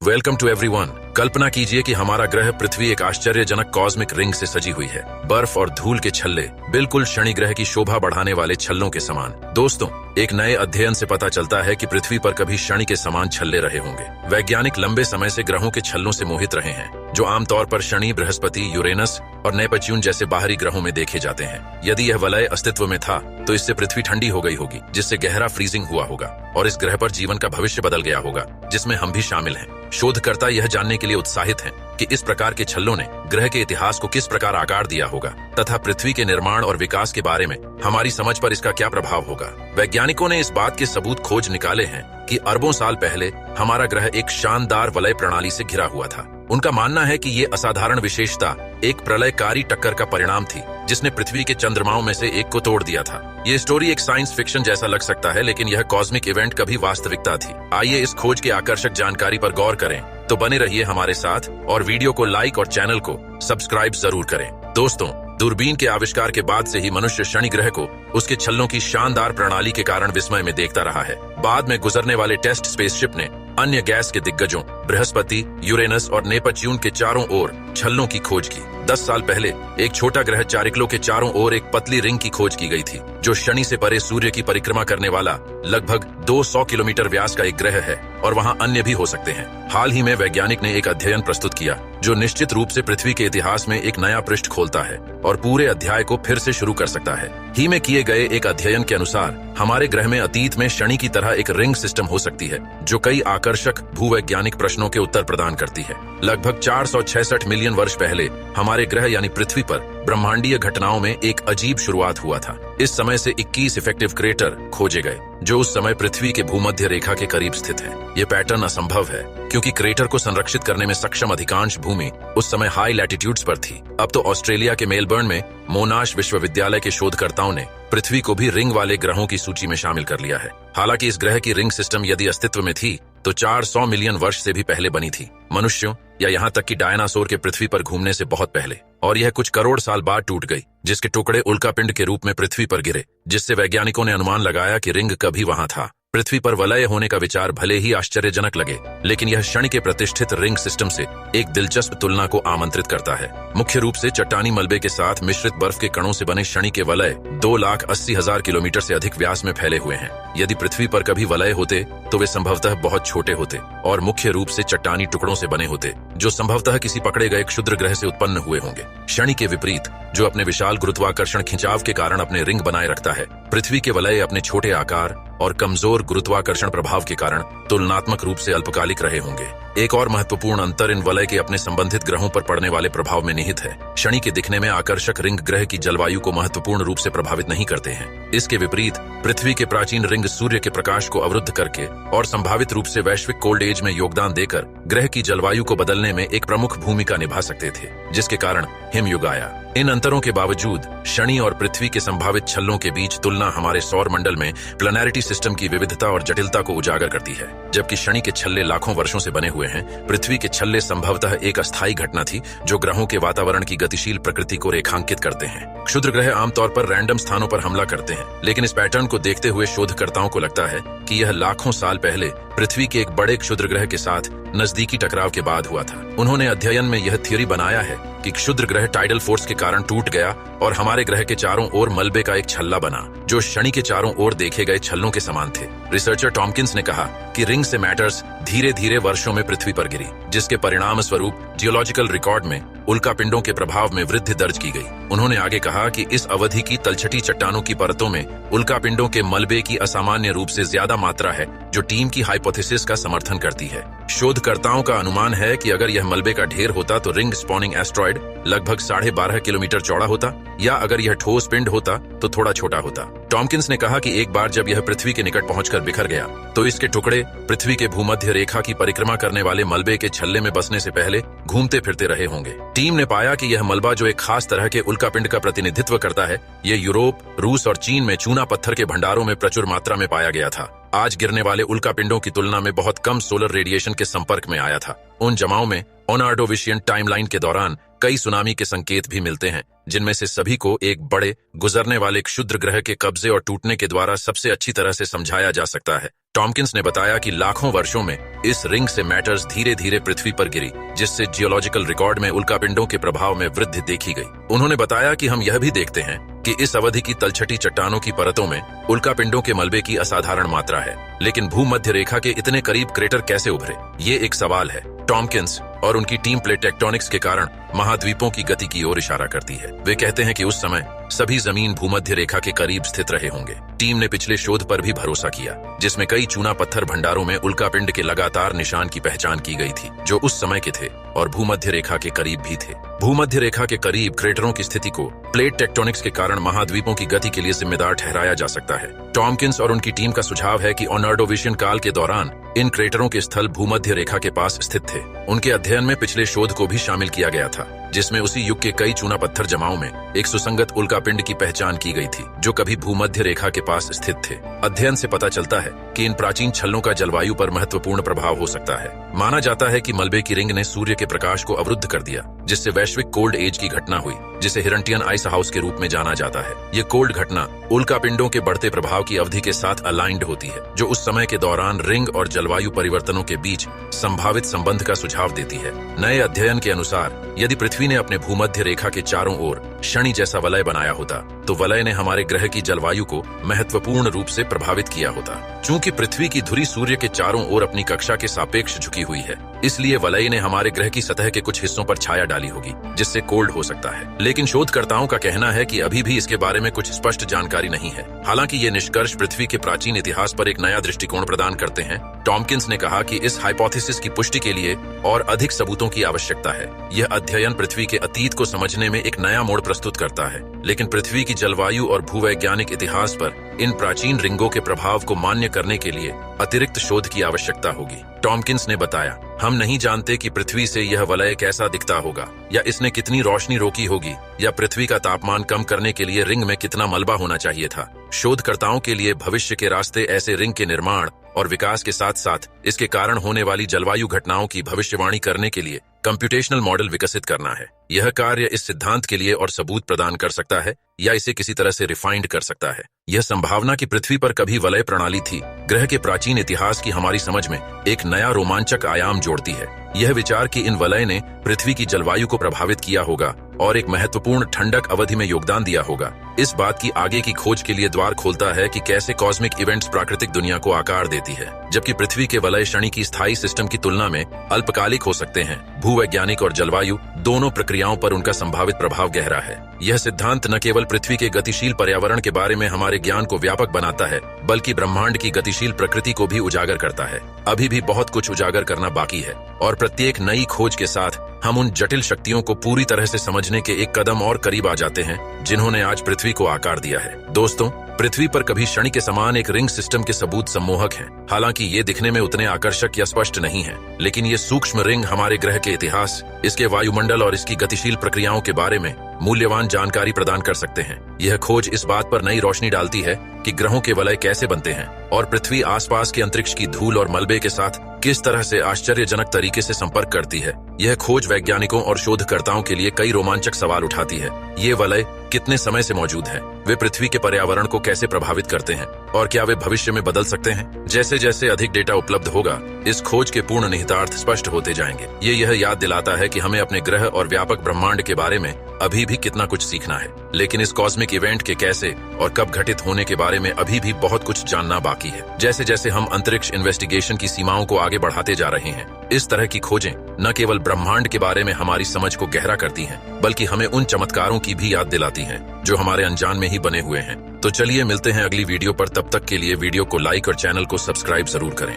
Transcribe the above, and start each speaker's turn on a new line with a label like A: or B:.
A: Welcome to everyone. कल्पना कीजिए कि हमारा ग्रह पृथ्वी एक आश्चर्यजनक कॉस्मिक रिंग से सजी हुई है। बर्फ और धूल के छल्ले बिल्कुल शनि ग्रह की शोभा बढ़ाने वाले छल्लों के समान। दोस्तों, एक नए अध्ययन से पता चलता है कि पृथ्वी पर कभी शनि के समान छल्ले रहे होंगे। वैज्ञानिक लंबे समय से ग्रहों के छल्लों से मोहित रहे हैं, जो आमतौर पर शनि, बृहस्पति, यूरेनस और नेपच्यून जैसे बाहरी ग्रहों में देखे जाते हैं। यदि यह वलय अस्तित्व में था तो इससे पृथ्वी ठंडी हो गई होगी, जिससे गहरा फ्रीजिंग हुआ होगा और इस ग्रह पर जीवन का भविष्य बदल गया होगा, जिसमें हम भी शामिल हैं। शोधकर्ता यह जानने के लिए उत्साहित हैं कि इस प्रकार के छल्लों ने ग्रह के इतिहास को किस प्रकार आकार दिया होगा तथा पृथ्वी के निर्माण और विकास के बारे में हमारी समझ पर इसका क्या प्रभाव होगा। वैज्ञानिकों ने इस बात के सबूत खोज निकाले हैं कि अरबों साल पहले हमारा ग्रह एक शानदार वलय प्रणाली से घिरा हुआ था। उनका मानना है कि ये असाधारण विशेषता एक प्रलयकारी टक्कर का परिणाम थी, जिसने पृथ्वी के चंद्रमाओं में से एक को तोड़ दिया था। ये स्टोरी एक साइंस फिक्शन जैसा लग सकता है, लेकिन यह कॉस्मिक इवेंट कभी वास्तविकता थी। आइए इस खोज की आकर्षक जानकारी पर गौर करें। तो बने रहिए हमारे साथ और वीडियो को लाइक और चैनल को सब्सक्राइब जरूर करें। दोस्तों, दूरबीन के आविष्कार के बाद से ही मनुष्य शनि ग्रह को उसके छल्लों की शानदार प्रणाली के कारण विस्मय में देखता रहा है। बाद में गुजरने वाले टेस्ट स्पेसशिप ने अन्य गैस के दिग्गजों बृहस्पति, यूरेनस और नेपच्यून के चारों ओर छल्लों की खोज की। 10 साल पहले एक छोटा ग्रह चारिक्लो के चारों ओर एक पतली रिंग की खोज की गई थी, जो शनि से परे सूर्य की परिक्रमा करने वाला लगभग 200 किलोमीटर व्यास का एक ग्रह है और वहां अन्य भी हो सकते हैं। हाल ही में वैज्ञानिक ने एक अध्ययन प्रस्तुत किया जो निश्चित रूप से पृथ्वी के इतिहास में एक नया पृष्ठ खोलता है और पूरे अध्याय को फिर से शुरू कर सकता है। ही में किए गए एक अध्ययन के अनुसार हमारे ग्रह में अतीत में शनि की तरह एक रिंग सिस्टम हो सकती है, जो कई आकर्षक भूवैज्ञानिक प्रश्नों के उत्तर प्रदान करती है। लगभग 466 मिलियन वर्ष पहले हमारे ग्रह यानी पृथ्वी पर ब्रह्मांडीय घटनाओं में एक अजीब शुरुआत हुआ था। इस समय से 21 इफेक्टिव क्रेटर खोजे गए, जो उस समय पृथ्वी के भूमध्य रेखा के करीब स्थित है। ये पैटर्न असंभव है, क्योंकि क्रेटर को संरक्षित करने में सक्षम अधिकांश भूमि उस समय हाई लैटिट्यूड्स पर थी। अब तो ऑस्ट्रेलिया के मेलबर्न में मोनाश विश्वविद्यालय के शोधकर्ताओं ने पृथ्वी को भी रिंग वाले ग्रहों की सूची में शामिल कर लिया है। हालांकि इस ग्रह की रिंग सिस्टम यदि अस्तित्व में थी तो 400 मिलियन वर्ष से भी पहले बनी थी, मनुष्यों या यहाँ तक कि डायनासोर के पृथ्वी पर घूमने से बहुत पहले। और यह कुछ करोड़ साल बाद टूट गई, जिसके टुकड़े उल्कापिंड के रूप में पृथ्वी पर गिरे, जिससे वैज्ञानिकों ने अनुमान लगाया कि रिंग कभी वहां था। पृथ्वी पर वलय होने का विचार भले ही आश्चर्यजनक लगे, लेकिन यह शनि के प्रतिष्ठित रिंग सिस्टम से एक दिलचस्प तुलना को आमंत्रित करता है। मुख्य रूप से चट्टानी मलबे के साथ मिश्रित बर्फ के कणों से बने शनि के वलय 2,80,000 किलोमीटर से अधिक व्यास में फैले हुए हैं। यदि पृथ्वी पर कभी वलय होते तो वे संभवतः बहुत छोटे होते और मुख्य रूप से चट्टानी टुकड़ों से बने होते, जो संभवतः किसी पकड़े गए क्षुद्र ग्रह से उत्पन्न हुए होंगे। शनि के विपरीत, जो अपने विशाल गुरुत्वाकर्षण खिंचाव के कारण अपने रिंग बनाए रखता है, पृथ्वी के वलय अपने छोटे आकार और कमजोर गुरुत्वाकर्षण प्रभाव के कारण तुलनात्मक रूप से अल्पकालिक रहे होंगे। एक और महत्वपूर्ण अंतर इन वलय के अपने संबंधित ग्रहों पर पड़ने वाले प्रभाव में निहित है। शनि के दिखने में आकर्षक रिंग ग्रह की जलवायु को महत्वपूर्ण रूप से प्रभावित नहीं करते हैं। इसके विपरीत पृथ्वी के प्राचीन रिंग सूर्य के प्रकाश को अवरुद्ध करके और संभावित रूप से वैश्विक कोल्ड एज में योगदान देकर ग्रह की जलवायु को बदलने में एक प्रमुख भूमिका निभा सकते थे, जिसके कारण हिमयुग आया। इन अंतरों के बावजूद शनि और पृथ्वी के संभावित छल्लों के बीच तुलना हमारे सौर मंडल में प्लैनेटरी सिस्टम की विविधता और जटिलता को उजागर करती है। जबकि शनि के छल्ले लाखों वर्षों से बने हुए हैं, पृथ्वी के छल्ले संभवतः एक अस्थायी घटना थी जो ग्रहों के वातावरण की गतिशील प्रकृति को रेखांकित करते हैं। क्षुद्र ग्रह आमतौर पर रैंडम स्थानों पर हमला करते हैं, लेकिन इस पैटर्न को देखते हुए शोधकर्ताओं को लगता है कि यह लाखों साल पहले पृथ्वी के एक बड़े क्षुद्र ग्रह के साथ नजदीकी टकराव के बाद हुआ था। उन्होंने अध्ययन में यह थ्योरी बनाया है कि क्षुद्र ग्रह टाइडल फोर्स के कारण टूट गया और हमारे ग्रह के चारों ओर मलबे का एक छल्ला बना, जो शनि के चारों ओर देखे गए छल्लों के समान थे। रिसर्चर टॉमकिंस ने कहा कि रिंग से मैटर्स धीरे धीरे वर्षों में पृथ्वी पर गिरी, जिसके परिणाम स्वरूप जियोलॉजिकल रिकॉर्ड में उल्कापिंडों के प्रभाव में वृद्धि दर्ज की गई। उन्होंने आगे कहा कि इस अवधि की तलछटी चट्टानों की परतों में उल्कापिंडों के मलबे की असामान्य रूप से ज्यादा मात्रा है, जो टीम की हाइपोथेसिस का समर्थन करती है। शोधकर्ताओं का अनुमान है कि अगर यह मलबे का ढेर होता तो रिंग स्पॉनिंग एस्ट्रॉयड लगभग 12.5 किलोमीटर चौड़ा होता, या अगर यह ठोस पिंड होता तो थोड़ा छोटा होता। टॉमकिंस ने कहा कि एक बार जब यह पृथ्वी के निकट पहुंचकर बिखर गया तो इसके टुकड़े पृथ्वी के भूमध्य रेखा की परिक्रमा करने वाले मलबे के छल्ले में बसने से पहले घूमते फिरते रहे होंगे। टीम ने पाया कि यह मलबा, जो एक खास तरह के उल्कापिंड का प्रतिनिधित्व करता है, ये यूरोप, रूस और चीन में चूना पत्थर के भंडारों में प्रचुर मात्रा में पाया गया था। आज गिरने वाले उल्कापिंडों की तुलना में बहुत कम सोलर रेडिएशन के संपर्क में आया था। उन जमाओं में ऑर्डोविशियन टाइमलाइन के दौरान कई सुनामी के संकेत भी मिलते हैं, जिनमें से सभी को एक बड़े गुजरने वाले क्षुद्र ग्रह के कब्जे और टूटने के द्वारा सबसे अच्छी तरह से समझाया जा सकता है। टॉमकिंस ने बताया कि लाखों वर्षों में इस रिंग से मैटर्स धीरे धीरे पृथ्वी पर गिरी, जिससे जियोलॉजिकल रिकॉर्ड में उल्कापिंडों के प्रभाव में वृद्धि देखी गई। उन्होंने बताया कि हम यह भी देखते हैं कि इस अवधि की तलछटी चट्टानों की परतों में उल्कापिंडों के मलबे की असाधारण मात्रा है, लेकिन भूमध्य रेखा के इतने करीब क्रेटर कैसे उभरे, ये एक सवाल है। टॉमकिंस और उनकी टीम प्लेट टेक्टोनिक्स के कारण महाद्वीपों की गति की ओर इशारा करती है। वे कहते हैं कि उस समय सभी जमीन भूमध्य रेखा के करीब स्थित रहे होंगे। टीम ने पिछले शोध पर भी भरोसा किया, जिसमें कई चूना पत्थर भंडारों में उल्कापिंड के लगातार निशान की पहचान की गई थी, जो उस समय के थे और भूमध्य रेखा के करीब भी थे। भूमध्य रेखा के करीब क्रेटरों की स्थिति को प्लेट टेक्टोनिक्स के कारण महाद्वीपों की गति के लिए जिम्मेदार ठहराया जा सकता है। टॉमकिंस और उनकी टीम का सुझाव है कि ऑर्डोविशियन काल के दौरान इन क्रेटरों के स्थल भूमध्य रेखा के पास स्थित थे। उनके अध्ययन में पिछले शोध को भी शामिल किया गया था, जिसमें उसी युग के कई चूना पत्थर जमाओं में एक सुसंगत उल्कापिंड की पहचान की गई थी, जो कभी भूमध्य रेखा के पास स्थित थे। अध्ययन से पता चलता है कि इन प्राचीन छल्लों का जलवायु पर महत्वपूर्ण प्रभाव हो सकता है। माना जाता है कि मलबे की रिंग ने सूर्य के प्रकाश को अवरुद्ध कर दिया, जिससे वैश्विक कोल्ड एज की घटना हुई, जिसे हिरंटियन आइस हाउस के रूप में जाना जाता है। ये कोल्ड घटना उल्कापिंडों के बढ़ते प्रभाव की अवधि के साथ अलाइंड होती है, जो उस समय के दौरान रिंग और जलवायु परिवर्तनों के बीच संभावित संबंध का सुझाव देती है। नए अध्ययन के अनुसार यदि पृथ्वी ने अपने भूमध्य रेखा के चारों ओर शनि जैसा वलय बनाया होता, तो वलय ने हमारे ग्रह की जलवायु को महत्वपूर्ण रूप से प्रभावित किया होता। चूंकि पृथ्वी की धुरी सूर्य के चारों ओर अपनी कक्षा के सापेक्ष झुकी हुई है, इसलिए वलय ने हमारे ग्रह की सतह के कुछ हिस्सों पर छाया डाली होगी, जिससे कोल्ड हो सकता है। लेकिन शोधकर्ताओं का कहना है कि अभी भी इसके बारे में कुछ स्पष्ट जानकारी नहीं है। हालांकि ये निष्कर्ष पृथ्वी के प्राचीन इतिहास पर एक नया दृष्टिकोण प्रदान करते हैं। टॉमकिंस ने कहा कि इस हाइपोथेसिस की पुष्टि के लिए और अधिक सबूतों की आवश्यकता है। यह अध्ययन पृथ्वी के अतीत को समझने में एक नया मोड़ प्रस्तुत करता है, लेकिन पृथ्वी की जलवायु और भूवैज्ञानिक इतिहास पर इन प्राचीन रिंगों के प्रभाव को मान्य करने के लिए अतिरिक्त शोध की आवश्यकता होगी। टॉमकिंस ने बताया, हम नहीं जानते कि पृथ्वी से यह वलय कैसा दिखता होगा, या इसने कितनी रोशनी रोकी होगी, या पृथ्वी का तापमान कम करने के लिए रिंग में कितना मलबा होना चाहिए था। शोधकर्ताओं के लिए भविष्य के रास्ते ऐसे रिंग के निर्माण और विकास के साथ साथ इसके कारण होने वाली जलवायु घटनाओं की भविष्यवाणी करने के लिए कंप्यूटेशनल मॉडल विकसित करना है। यह कार्य इस सिद्धांत के लिए और सबूत प्रदान कर सकता है या इसे किसी तरह से रिफाइंड कर सकता है। यह संभावना कि पृथ्वी पर कभी वलय प्रणाली थी, ग्रह के प्राचीन इतिहास की हमारी समझ में एक नया रोमांचक आयाम जोड़ती है। यह विचार कि इन वलय ने पृथ्वी की जलवायु को प्रभावित किया होगा और एक महत्वपूर्ण ठंडक अवधि में योगदान दिया होगा, इस बात की आगे की खोज के लिए द्वार खोलता है कि कैसे कॉस्मिक इवेंट्स प्राकृतिक दुनिया को आकार देती है, जबकि पृथ्वी के वलय शनि की स्थायी सिस्टम की तुलना में अल्पकालिक हो सकते हैं। भूवैज्ञानिक और जलवायु दोनों प्रक्रियाओं पर उनका संभावित प्रभाव गहरा है। यह सिद्धांत न केवल पृथ्वी के गतिशील पर्यावरण के बारे में हमारे ज्ञान को व्यापक बनाता है, बल्कि ब्रह्मांड की गतिशील प्रकृति को भी उजागर करता है। अभी भी बहुत कुछ उजागर करना बाकी है और प्रत्येक नई खोज के साथ हम उन जटिल शक्तियों को पूरी तरह से समझने के एक कदम और करीब आ जाते हैं, जिन्होंने आज पृथ्वी को आकार दिया है। दोस्तों, पृथ्वी पर कभी शनि के समान एक रिंग सिस्टम के सबूत सम्मोहक हैं। हालांकि ये दिखने में उतने आकर्षक या स्पष्ट नहीं है, लेकिन ये सूक्ष्म रिंग हमारे ग्रह के इतिहास, इसके वायुमंडल और इसकी गतिशील प्रक्रियाओं के बारे में मूल्यवान जानकारी प्रदान कर सकते हैं। यह खोज इस बात पर नई रोशनी डालती है कि ग्रहों के वलय कैसे बनते हैं और पृथ्वी आसपास के अंतरिक्ष की धूल और मलबे के साथ किस तरह से आश्चर्यजनक तरीके से संपर्क करती है। यह खोज वैज्ञानिकों और शोधकर्ताओं के लिए कई रोमांचक सवाल उठाती है। ये वलय कितने समय से मौजूद हैं? वे पृथ्वी के पर्यावरण को कैसे प्रभावित करते हैं और क्या वे भविष्य में बदल सकते हैं? जैसे जैसे अधिक डेटा उपलब्ध होगा, इस खोज के पूर्ण निहितार्थ स्पष्ट होते जाएंगे। ये यह याद दिलाता है कि हमें अपने ग्रह और व्यापक ब्रह्मांड के बारे में अभी भी कितना कुछ सीखना है, लेकिन इस कॉस्मिक इवेंट के कैसे और कब घटित होने के बारे में अभी भी बहुत कुछ जानना बाकी है। जैसे जैसे हम अंतरिक्ष इन्वेस्टिगेशन की सीमाओं को आगे बढ़ाते जा रहे हैं, इस तरह की खोजें न केवल ब्रह्मांड के बारे में हमारी समझ को गहरा करती हैं, बल्कि हमें उन चमत्कारों की भी याद दिलाती हैं जो हमारे अनजान में ही बने हुए हैं। तो चलिए मिलते हैं अगली वीडियो पर। तब तक के लिए वीडियो को लाइक और चैनल को सब्सक्राइब जरूर करें।